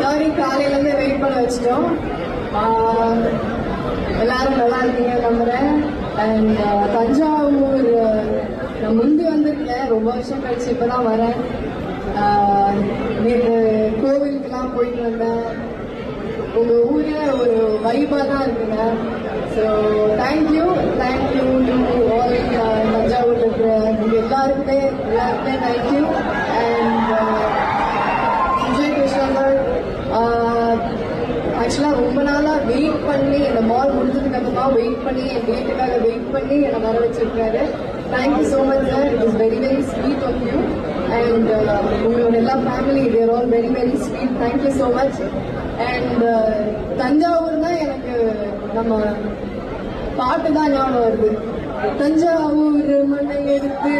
Sorry காலையிலேருந்து wait பண்ண வச்சிட்டோம். எல்லாரும் நல்லா இருக்கீங்க நம்புறேன். அண்ட் தஞ்சாவூர் நான் முந்தி வந்திருக்கேன், ரொம்ப வருஷம் கழிச்சு இப்பதான் வரேன். நேற்று கோவிலுக்கெல்லாம் போயிட்டு வந்தேன். உங்க ஊரே ஒரு வைபா தான் இருக்குங்க. So thank you to all Thanjavur இருக்கிற உங்க எல்லாருக்குமே தேங்க்யூ. அண்ட் விஜய் கிருஷ்ணன் ஆக்சுவலாக ரொம்ப நாளாக வெயிட் பண்ணி இந்த மால் முடிஞ்சதுக்கு அப்புறமா வெயிட் பண்ணி என் டேட்டுக்காக வெயிட் பண்ணி என்னை வர வச்சிருக்காரு. Thank you so much sir. It is very very sweet of you. And உங்களோட எல்லா family they're all very very sweet. Thank you so much. And Thanjavur தான் எனக்கு நம்ம பாட்டு தான் ஞாபகம் வருது. தஞ்சாவூர் மண்ணை எடுத்து